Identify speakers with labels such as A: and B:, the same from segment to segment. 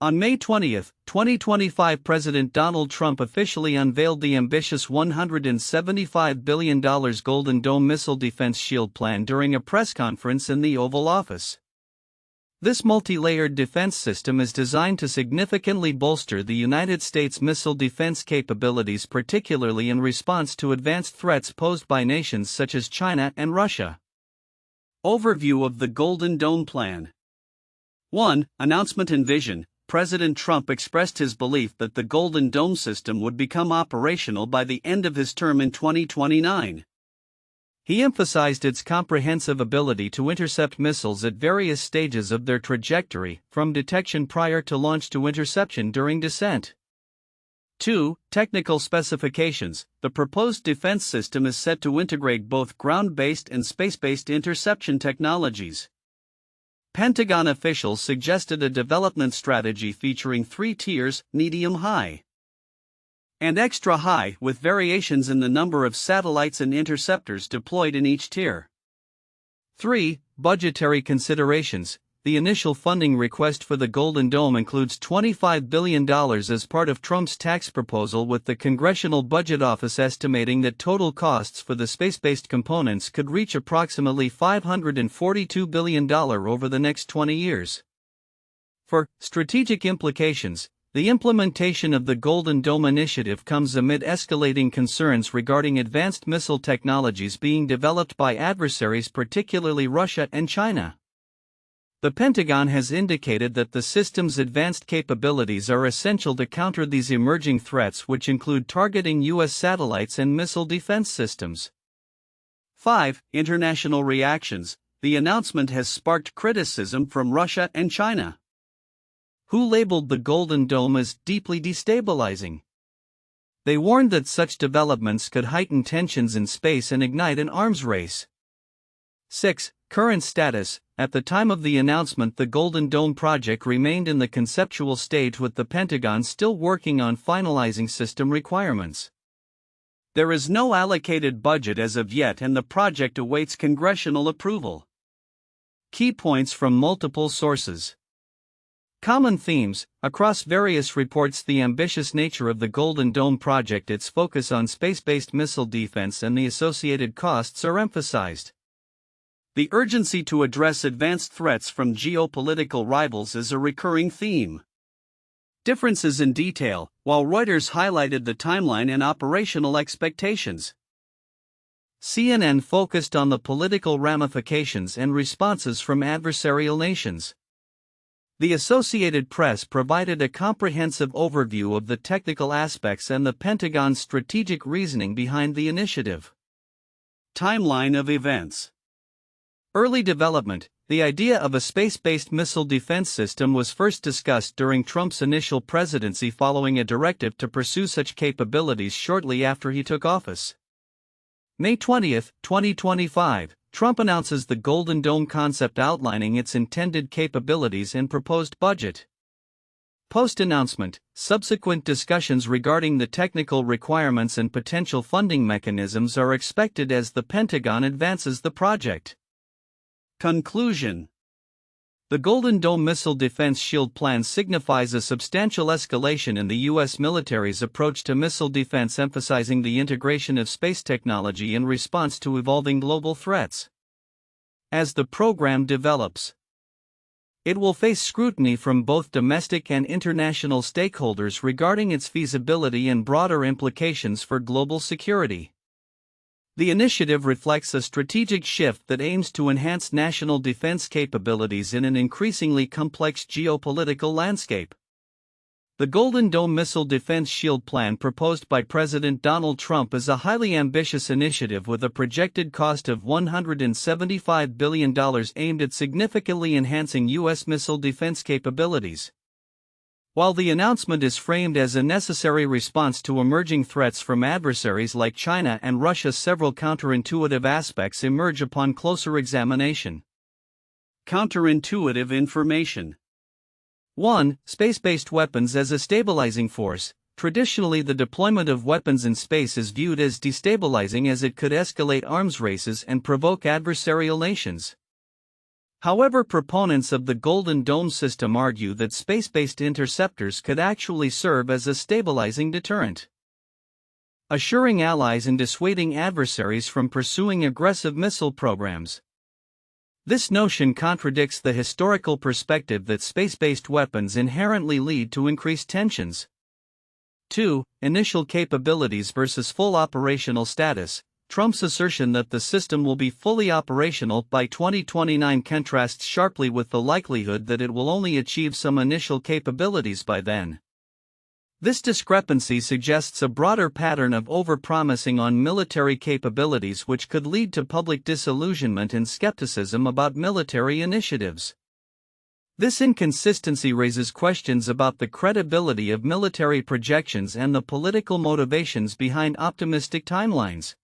A: On May 20, 2025, President Donald Trump officially unveiled the ambitious $175 billion Golden Dome Missile Defense Shield Plan during a press conference in the Oval Office. This multi-layered defense system is designed to significantly bolster the United States' missile defense capabilities, particularly in response to advanced threats posed by nations such as China and Russia. Overview of the Golden Dome Plan. 1. Announcement and Vision. President Trump expressed his belief that the Golden Dome system would become operational by the end of his term in 2029. He emphasized its comprehensive ability to intercept missiles at various stages of their trajectory, from detection prior to launch to interception during descent. 2. Technical specifications. The proposed defense system is set to integrate both ground-based and space-based interception technologies. Pentagon officials suggested a development strategy featuring 3 tiers: medium high and extra high, with variations in the number of satellites and interceptors deployed in each tier. 3. Budgetary considerations. The initial funding request for the Golden Dome includes $25 billion as part of Trump's tax proposal, with the Congressional Budget Office estimating that total costs for the space-based components could reach approximately $542 billion over the next 20 years. For strategic implications, the implementation of the Golden Dome initiative comes amid escalating concerns regarding advanced missile technologies being developed by adversaries, particularly Russia and China. The Pentagon has indicated that the system's advanced capabilities are essential to counter these emerging threats, which include targeting U.S. satellites and missile defense systems. 5. International reactions. The announcement has sparked criticism from Russia and China, who labeled the Golden Dome as deeply destabilizing. They warned that such developments could heighten tensions in space and ignite an arms race. 6. Current status. At the time of the announcement, the Golden Dome project remained in the conceptual stage, with the Pentagon still working on finalizing system requirements. There is no allocated budget as of yet, and the project awaits congressional approval. Key points from multiple sources. Common themes. Across various reports, the ambitious nature of the Golden Dome project, its focus on space-based missile defense, and the associated costs are emphasized. The urgency to address advanced threats from geopolitical rivals is a recurring theme. Differences in detail. While Reuters highlighted the timeline and operational expectations, CNN focused on the political ramifications and responses from adversarial nations. The Associated Press provided a comprehensive overview of the technical aspects and the Pentagon's strategic reasoning behind the initiative. Timeline of events. Early development. The idea of a space-based missile defense system was first discussed during Trump's initial presidency, following a directive to pursue such capabilities shortly after he took office. May 20, 2025, Trump announces the Golden Dome concept, outlining its intended capabilities and proposed budget. Post-announcement, subsequent discussions regarding the technical requirements and potential funding mechanisms are expected as the Pentagon advances the project. Conclusion. The Golden Dome Missile Defense Shield Plan signifies a substantial escalation in the U.S. military's approach to missile defense, emphasizing the integration of space technology in response to evolving global threats. As the program develops, it will face scrutiny from both domestic and international stakeholders regarding its feasibility and broader implications for global security. The initiative reflects a strategic shift that aims to enhance national defense capabilities in an increasingly complex geopolitical landscape. The Golden Dome Missile Defense Shield Plan, proposed by President Donald Trump, is a highly ambitious initiative with a projected cost of $175 billion, aimed at significantly enhancing U.S. missile defense capabilities. While the announcement is framed as a necessary response to emerging threats from adversaries like China and Russia, several counterintuitive aspects emerge upon closer examination. Counterintuitive information. 1. Space-based weapons as a stabilizing force. Traditionally, the deployment of weapons in space is viewed as destabilizing, as it could escalate arms races and provoke adversarial nations. However, proponents of the Golden Dome system argue that space-based interceptors could actually serve as a stabilizing deterrent, assuring allies and dissuading adversaries from pursuing aggressive missile programs. This notion contradicts the historical perspective that space-based weapons inherently lead to increased tensions. 2. Initial capabilities versus full operational status. Trump's assertion that the system will be fully operational by 2029 contrasts sharply with the likelihood that it will only achieve some initial capabilities by then. This discrepancy suggests a broader pattern of overpromising on military capabilities, which could lead to public disillusionment and skepticism about military initiatives. This inconsistency raises questions about the credibility of military projections and the political motivations behind optimistic timelines.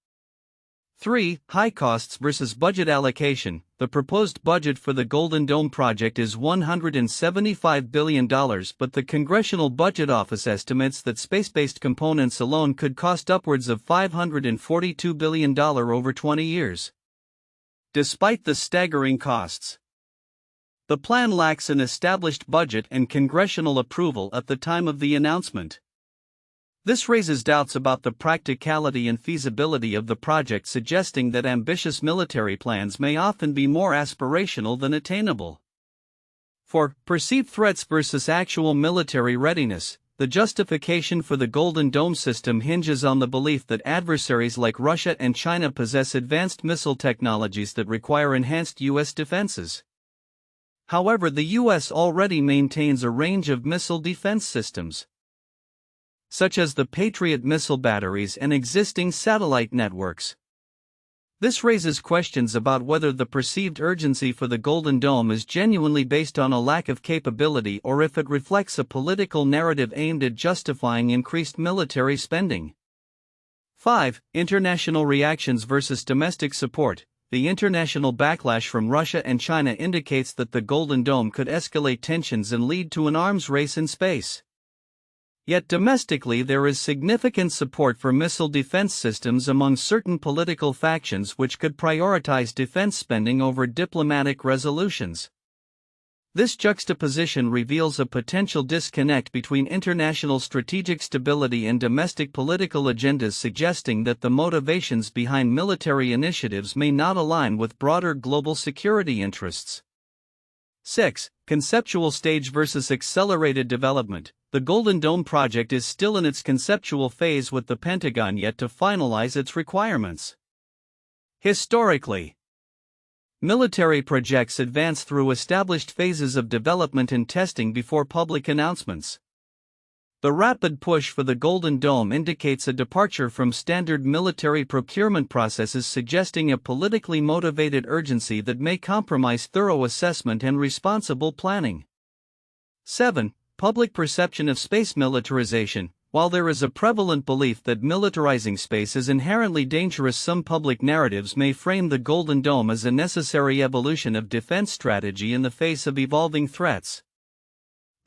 A: 3. High costs versus budget allocation. The proposed budget for the Golden Dome project is $175 billion, but the Congressional Budget Office estimates that space-based components alone could cost upwards of $542 billion over 20 years. Despite the staggering costs, the plan lacks an established budget and congressional approval at the time of the announcement. This raises doubts about the practicality and feasibility of the project, suggesting that ambitious military plans may often be more aspirational than attainable. 4. Perceived threats versus actual military readiness. The justification for the Golden Dome system hinges on the belief that adversaries like Russia and China possess advanced missile technologies that require enhanced U.S. defenses. However, the U.S. already maintains a range of missile defense systems, such as the Patriot missile batteries and existing satellite networks. This raises questions about whether the perceived urgency for the Golden Dome is genuinely based on a lack of capability or if it reflects a political narrative aimed at justifying increased military spending. 5. International reactions versus domestic support. The international backlash from Russia and China indicates that the Golden Dome could escalate tensions and lead to an arms race in space. Yet domestically, there is significant support for missile defense systems among certain political factions, which could prioritize defense spending over diplomatic resolutions. This juxtaposition reveals a potential disconnect between international strategic stability and domestic political agendas, suggesting that the motivations behind military initiatives may not align with broader global security interests. 6. Conceptual stage versus accelerated development. The Golden Dome project is still in its conceptual phase, with the Pentagon yet to finalize its requirements. Historically, military projects advance through established phases of development and testing before public announcements. The rapid push for the Golden Dome indicates a departure from standard military procurement processes, suggesting a politically motivated urgency that may compromise thorough assessment and responsible planning. 7. Public perception of space militarization. While there is a prevalent belief that militarizing space is inherently dangerous, some public narratives may frame the Golden Dome as a necessary evolution of defense strategy in the face of evolving threats.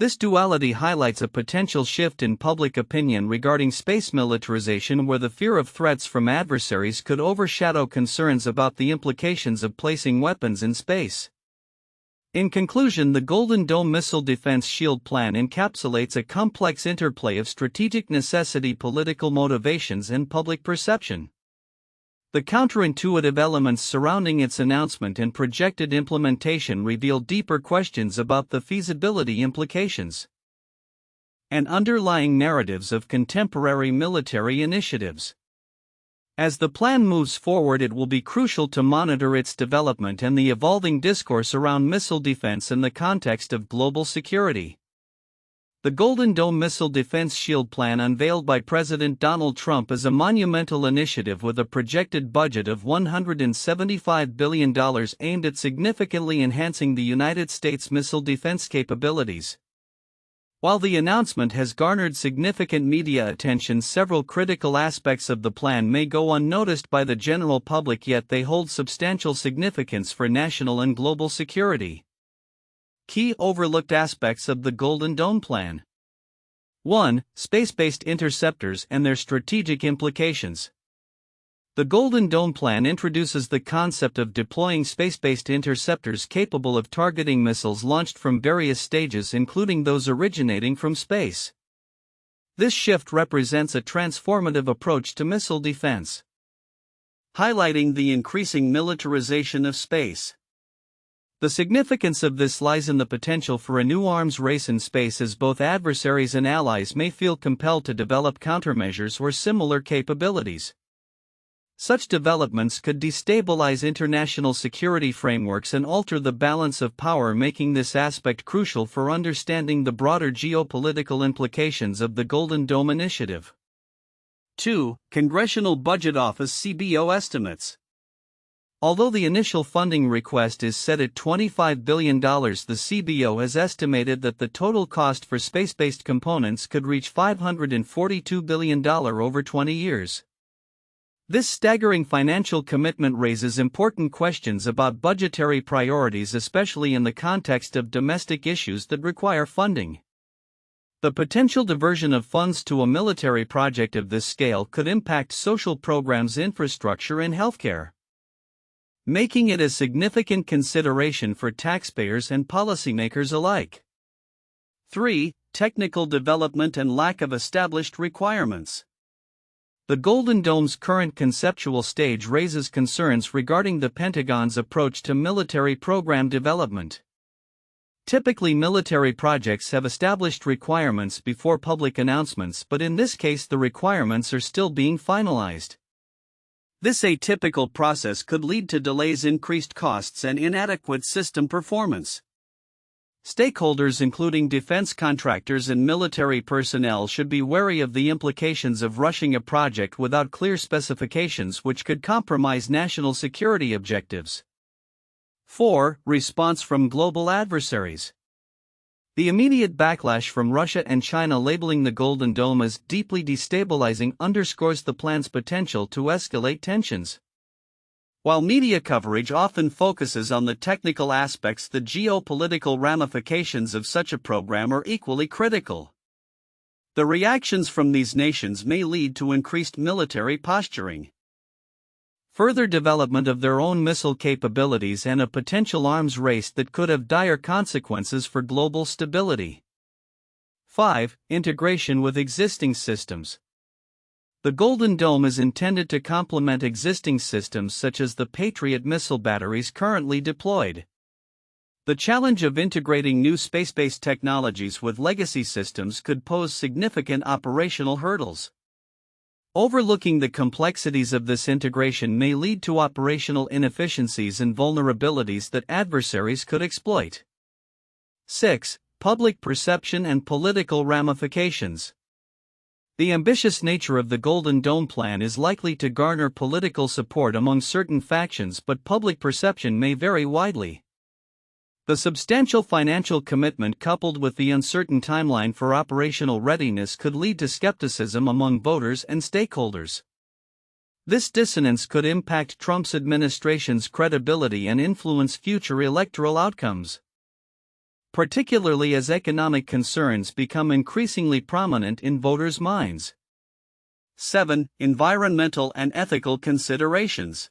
A: This duality highlights a potential shift in public opinion regarding space militarization, where the fear of threats from adversaries could overshadow concerns about the implications of placing weapons in space. In conclusion, the Golden Dome Missile Defense Shield Plan encapsulates a complex interplay of strategic necessity, political motivations, and public perception. The counterintuitive elements surrounding its announcement and projected implementation reveal deeper questions about the feasibility implications and underlying narratives of contemporary military initiatives. As the plan moves forward, it will be crucial to monitor its development and the evolving discourse around missile defense in the context of global security. The Golden Dome Missile Defense Shield Plan, unveiled by President Donald Trump, is a monumental initiative with a projected budget of $175 billion aimed at significantly enhancing the United States missile defense capabilities. While the announcement has garnered significant media attention, several critical aspects of the plan may go unnoticed by the general public, yet they hold substantial significance for national and global security. Key overlooked aspects of the Golden Dome Plan. 1. Space-based interceptors and their strategic implications. The Golden Dome Plan introduces the concept of deploying space-based interceptors capable of targeting missiles launched from various stages, including those originating from space. This shift represents a transformative approach to missile defense, highlighting the increasing militarization of space. The significance of this lies in the potential for a new arms race in space, as both adversaries and allies may feel compelled to develop countermeasures or similar capabilities. Such developments could destabilize international security frameworks and alter the balance of power, making this aspect crucial for understanding the broader geopolitical implications of the Golden Dome Initiative. 2. Congressional Budget Office (CBO) estimates. Although the initial funding request is set at $25 billion, the CBO has estimated that the total cost for space-based components could reach $542 billion over 20 years. This staggering financial commitment raises important questions about budgetary priorities, especially in the context of domestic issues that require funding. The potential diversion of funds to a military project of this scale could impact social programs, infrastructure, and healthcare, making it a significant consideration for taxpayers and policymakers alike. 3. Technical development and lack of established requirements. The Golden Dome's current conceptual stage raises concerns regarding the Pentagon's approach to military program development. Typically, military projects have established requirements before public announcements, but in this case the requirements are still being finalized. This atypical process could lead to delays, increased costs, and inadequate system performance. Stakeholders, including defense contractors and military personnel, should be wary of the implications of rushing a project without clear specifications, which could compromise national security objectives. 4. Response from global adversaries. The immediate backlash from Russia and China labeling the Golden Dome as deeply destabilizing underscores the plan's potential to escalate tensions. While media coverage often focuses on the technical aspects, the geopolitical ramifications of such a program are equally critical. The reactions from these nations may lead to increased military posturing, further development of their own missile capabilities, and a potential arms race that could have dire consequences for global stability. 5. Integration with existing systems. The Golden Dome is intended to complement existing systems such as the Patriot missile batteries currently deployed. The challenge of integrating new space-based technologies with legacy systems could pose significant operational hurdles. Overlooking the complexities of this integration may lead to operational inefficiencies and vulnerabilities that adversaries could exploit. 6. Public perception and political ramifications. The ambitious nature of the Golden Dome Plan is likely to garner political support among certain factions, but public perception may vary widely. The substantial financial commitment, coupled with the uncertain timeline for operational readiness, could lead to skepticism among voters and stakeholders. This dissonance could impact Trump's administration's credibility and influence future electoral outcomes, particularly as economic concerns become increasingly prominent in voters' minds. 7. Environmental and ethical considerations.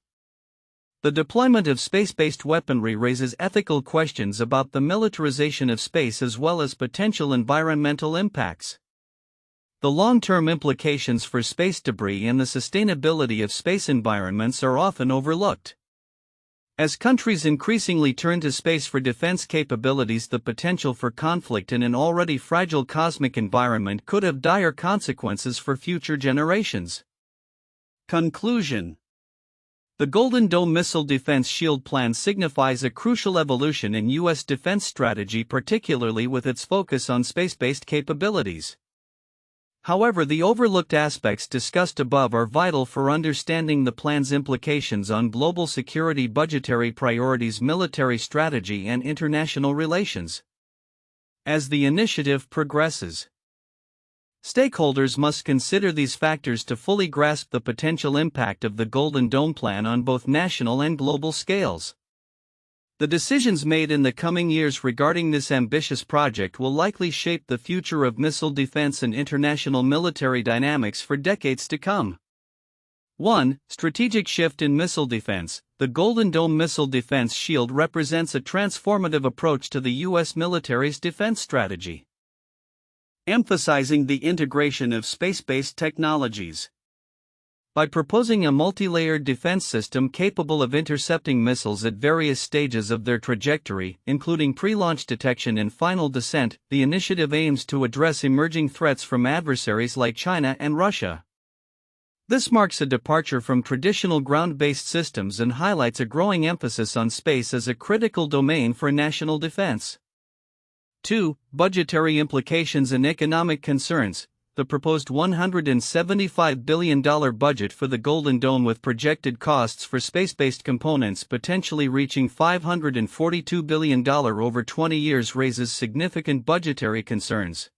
A: The deployment of space-based weaponry raises ethical questions about the militarization of space as well as potential environmental impacts. The long-term implications for space debris and the sustainability of space environments are often overlooked. As countries increasingly turn to space for defense capabilities, the potential for conflict in an already fragile cosmic environment could have dire consequences for future generations. Conclusion. The Golden Dome Missile Defense Shield Plan signifies a crucial evolution in U.S. defense strategy, particularly with its focus on space-based capabilities. However, the overlooked aspects discussed above are vital for understanding the plan's implications on global security, budgetary priorities, military strategy, and international relations. As the initiative progresses, stakeholders must consider these factors to fully grasp the potential impact of the Golden Dome Plan on both national and global scales. The decisions made in the coming years regarding this ambitious project will likely shape the future of missile defense and international military dynamics for decades to come. 1. Strategic shift in missile defense. The Golden Dome missile defense shield represents a transformative approach to the U.S. military's defense strategy, emphasizing the integration of space-based technologies. By proposing a multilayered defense system capable of intercepting missiles at various stages of their trajectory, including pre-launch detection and final descent, the initiative aims to address emerging threats from adversaries like China and Russia. This marks a departure from traditional ground-based systems and highlights a growing emphasis on space as a critical domain for national defense. 2. Budgetary implications and economic concerns. The proposed $175 billion budget for the Golden Dome, with projected costs for space-based components potentially reaching $542 billion over 20 years, raises significant budgetary concerns.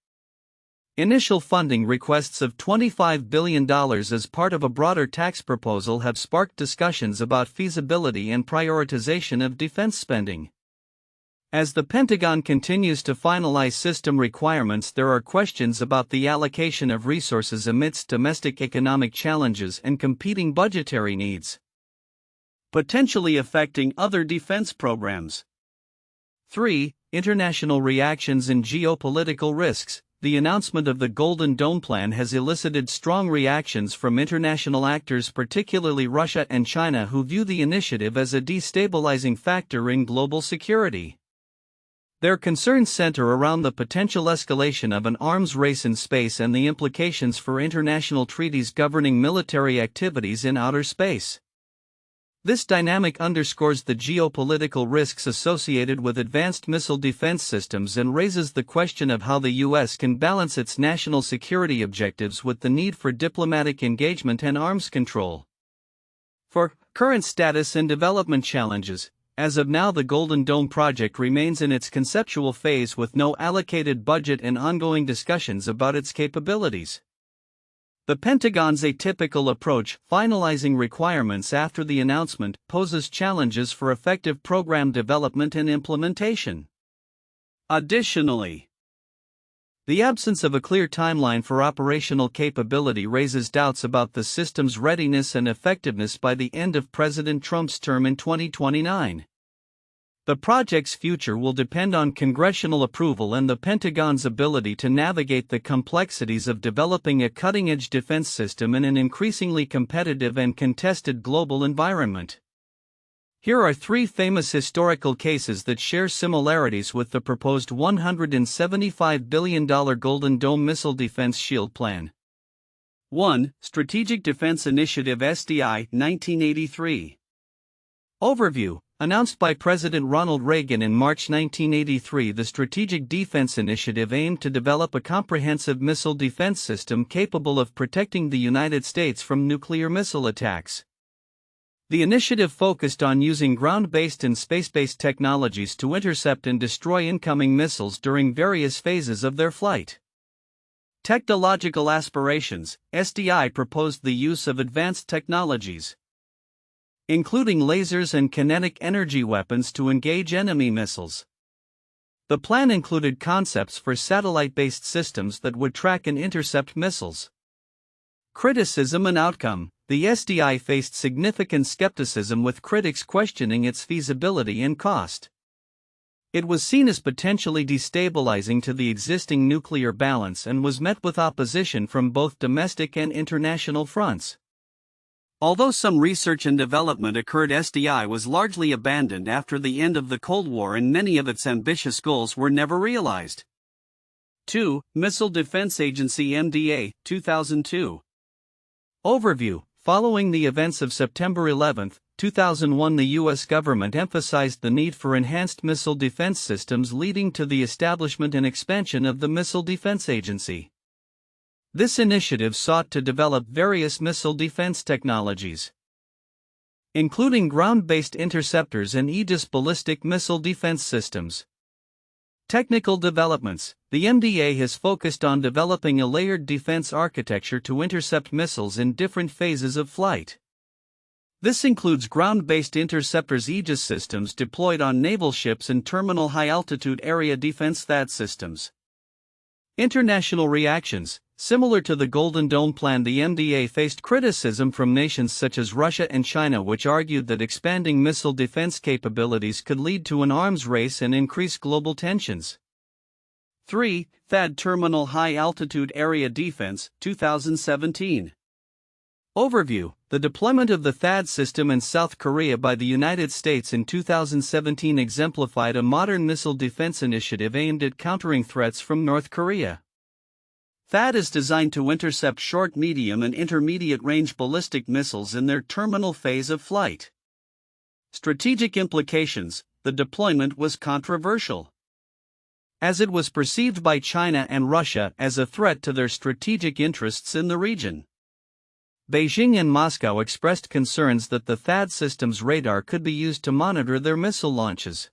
A: Initial funding requests of $25 billion as part of a broader tax proposal have sparked discussions about feasibility and prioritization of defense spending. As the Pentagon continues to finalize system requirements, there are questions about the allocation of resources amidst domestic economic challenges and competing budgetary needs, potentially affecting other defense programs. 3. International reactions and geopolitical risks. The announcement of the Golden Dome plan has elicited strong reactions from international actors, particularly Russia and China, who view the initiative as a destabilizing factor in global security. Their concerns center around the potential escalation of an arms race in space and the implications for international treaties governing military activities in outer space. This dynamic underscores the geopolitical risks associated with advanced missile defense systems and raises the question of how the U.S. can balance its national security objectives with the need for diplomatic engagement and arms control. 4. Current status and development challenges. As of now, the Golden Dome project remains in its conceptual phase with no allocated budget and ongoing discussions about its capabilities. The Pentagon's atypical approach, finalizing requirements after the announcement, poses challenges for effective program development and implementation. Additionally, the absence of a clear timeline for operational capability raises doubts about the system's readiness and effectiveness by the end of President Trump's term in 2029. The project's future will depend on congressional approval and the Pentagon's ability to navigate the complexities of developing a cutting-edge defense system in an increasingly competitive and contested global environment. Here are 3 famous historical cases that share similarities with the proposed $175 billion Golden Dome missile defense shield plan. 1. Strategic Defense Initiative (SDI), 1983. Overview. Announced by President Ronald Reagan in March 1983, the Strategic Defense Initiative aimed to develop a comprehensive missile defense system capable of protecting the United States from nuclear missile attacks. The initiative focused on using ground-based and space-based technologies to intercept and destroy incoming missiles during various phases of their flight. Technological aspirations. SDI proposed the use of advanced technologies, including lasers and kinetic energy weapons, to engage enemy missiles. The plan included concepts for satellite-based systems that would track and intercept missiles. Criticism and outcome. The SDI faced significant skepticism, with critics questioning its feasibility and cost. It was seen as potentially destabilizing to the existing nuclear balance and was met with opposition from both domestic and international fronts. Although some research and development occurred, SDI was largely abandoned after the end of the Cold War, and many of its ambitious goals were never realized. 2. Missile Defense Agency (MDA), 2002. Overview. Following the events of September 11, 2001, the U.S. government emphasized the need for enhanced missile defense systems, leading to the establishment and expansion of the Missile Defense Agency. This initiative sought to develop various missile defense technologies, including ground-based interceptors and Aegis ballistic missile defense systems. Technical developments. The MDA has focused on developing a layered defense architecture to intercept missiles in different phases of flight. This includes ground-based interceptors, Aegis systems deployed on naval ships, and terminal high-altitude area defense THAAD systems. International reactions. Similar to the Golden Dome plan, the MDA faced criticism from nations such as Russia and China, which argued that expanding missile defense capabilities could lead to an arms race and increase global tensions. 3. THAAD Terminal High Altitude Area Defense, 2017. Overview: the deployment of the THAAD system in South Korea by the United States in 2017 exemplified a modern missile defense initiative aimed at countering threats from North Korea. THAAD is designed to intercept short, medium, and intermediate-range ballistic missiles in their terminal phase of flight. Strategic implications: the deployment was controversial, as it was perceived by China and Russia as a threat to their strategic interests in the region. Beijing and Moscow expressed concerns that the THAAD system's radar could be used to monitor their missile launches.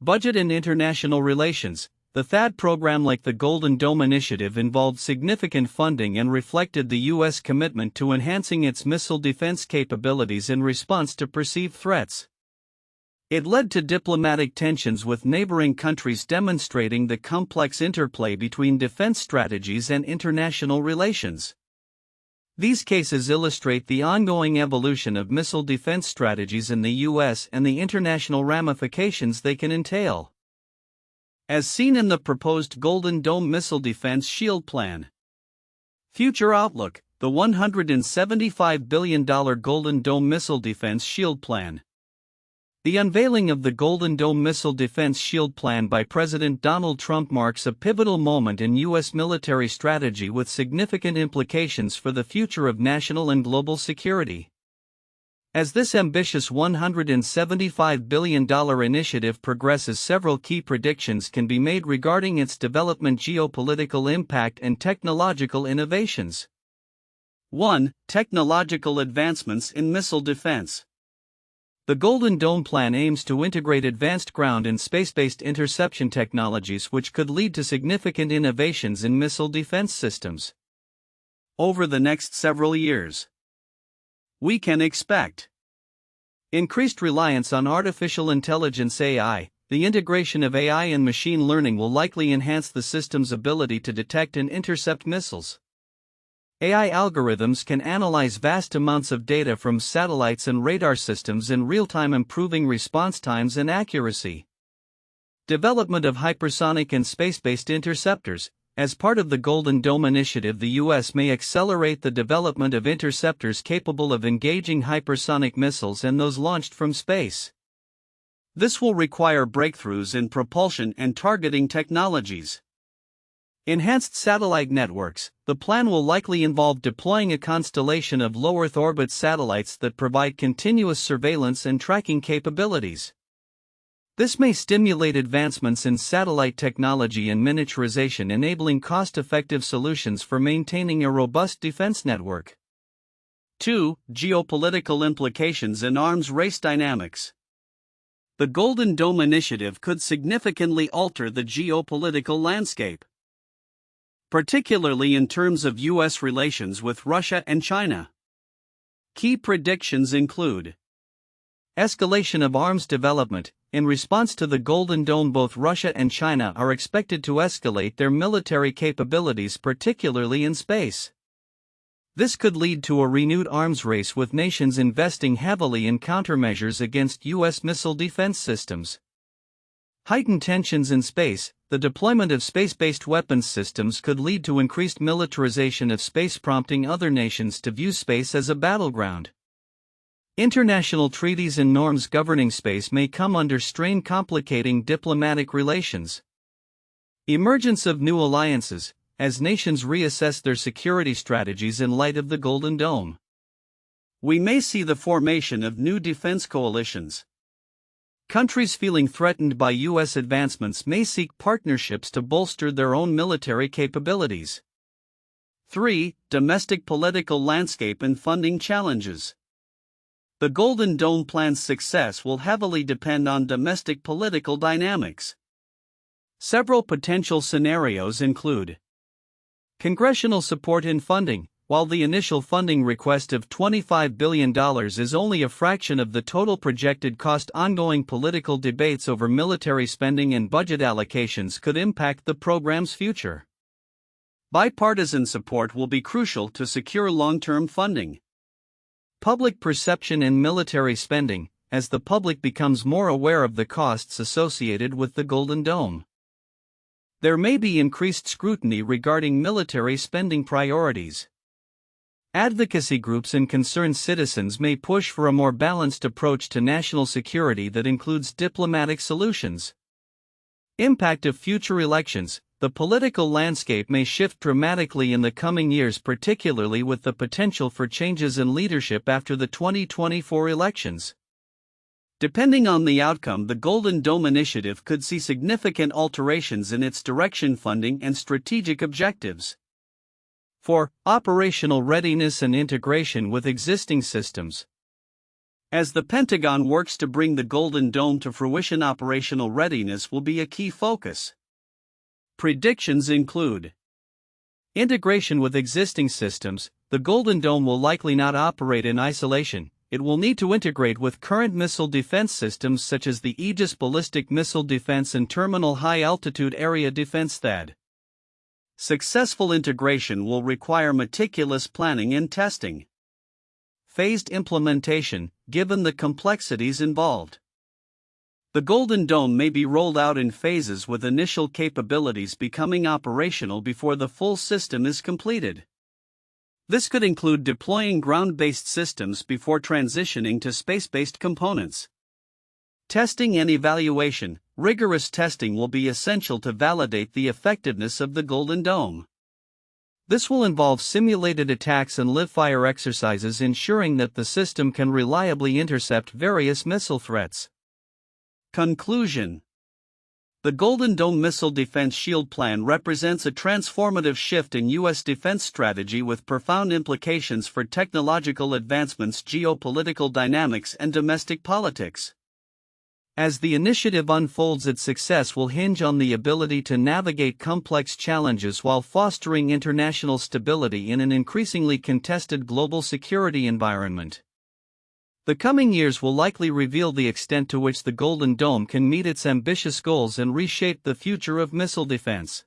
A: Budget and international relations: the THAAD program, like the Golden Dome initiative, involved significant funding and reflected the U.S. commitment to enhancing its missile defense capabilities in response to perceived threats. It led to diplomatic tensions with neighboring countries, demonstrating the complex interplay between defense strategies and international relations. These cases illustrate the ongoing evolution of missile defense strategies in the U.S. and the international ramifications they can entail. As seen in the proposed Golden Dome Missile Defense Shield Plan. Future outlook: the $175 billion Golden Dome Missile Defense Shield Plan. The unveiling of the Golden Dome Missile Defense Shield Plan by President Donald Trump marks a pivotal moment in U.S. military strategy with significant implications for the future of national and global security. As this ambitious $175 billion initiative progresses, several key predictions can be made regarding its development, geopolitical impact, and technological innovations. 1. Technological advancements in missile defense. The Golden Dome plan aims to integrate advanced ground and space-based interception technologies, which could lead to significant innovations in missile defense systems. Over the next several years, we can expect increased reliance on artificial intelligence (AI). The integration of AI and machine learning will likely enhance the system's ability to detect and intercept missiles. AI algorithms can analyze vast amounts of data from satellites and radar systems in real time, improving response times and accuracy. Development of hypersonic and space-based interceptors. As part of the Golden Dome initiative, the U.S. may accelerate the development of interceptors capable of engaging hypersonic missiles and those launched from space. This will require breakthroughs in propulsion and targeting technologies. Enhanced satellite networks. The plan will likely involve deploying a constellation of low Earth orbit satellites that provide continuous surveillance and tracking capabilities. This may stimulate advancements in satellite technology and miniaturization, enabling cost-effective solutions for maintaining a robust defense network. 2. Geopolitical implications and arms race dynamics. The Golden Dome initiative could significantly alter the geopolitical landscape, particularly in terms of U.S. relations with Russia and China. Key predictions include escalation of arms development. In response to the Golden Dome, both Russia and China are expected to escalate their military capabilities, particularly in space. This could lead to a renewed arms race, with nations investing heavily in countermeasures against U.S. missile defense systems. Heightened tensions in space. The deployment of space-based weapons systems could lead to increased militarization of space, prompting other nations to view space as a battleground. International treaties and norms governing space may come under strain, complicating diplomatic relations. Emergence of new alliances. As nations reassess their security strategies in light of the Golden Dome, we may see the formation of new defense coalitions. Countries feeling threatened by U.S. advancements may seek partnerships to bolster their own military capabilities. 3. Domestic political landscape and funding challenges. The Golden Dome plan's success will heavily depend on domestic political dynamics. Several potential scenarios include congressional support in funding. While the initial funding request of $25 billion is only a fraction of the total projected cost, ongoing political debates over military spending and budget allocations could impact the program's future. Bipartisan support will be crucial to secure long-term funding. Public perception in military spending, as the public becomes more aware of the costs associated with the Golden Dome. There may be increased scrutiny regarding military spending priorities. Advocacy groups and concerned citizens may push for a more balanced approach to national security that includes diplomatic solutions. Impact of future elections. The political landscape may shift dramatically in the coming years, particularly with the potential for changes in leadership after the 2024 elections. Depending on the outcome, the Golden Dome Initiative could see significant alterations in its direction, funding, and strategic objectives. For operational readiness and integration with existing systems. As the Pentagon works to bring the Golden Dome to fruition, operational readiness will be a key focus. Predictions include integration with existing systems. The Golden Dome will likely not operate in isolation. It will need to integrate with current missile defense systems such as the Aegis Ballistic Missile Defense and Terminal High Altitude Area Defense (THAAD). Successful integration will require meticulous planning and testing. Phased implementation, given the complexities involved. The Golden Dome may be rolled out in phases, with initial capabilities becoming operational before the full system is completed. This could include deploying ground-based systems before transitioning to space-based components. Testing and evaluation. Rigorous testing will be essential to validate the effectiveness of the Golden Dome. This will involve simulated attacks and live-fire exercises, ensuring that the system can reliably intercept various missile threats. Conclusion. The Golden Dome Missile Defense Shield Plan represents a transformative shift in U.S. defense strategy with profound implications for technological advancements, geopolitical dynamics, and domestic politics. As the initiative unfolds, its success will hinge on the ability to navigate complex challenges while fostering international stability in an increasingly contested global security environment. The coming years will likely reveal the extent to which the Golden Dome can meet its ambitious goals and reshape the future of missile defense.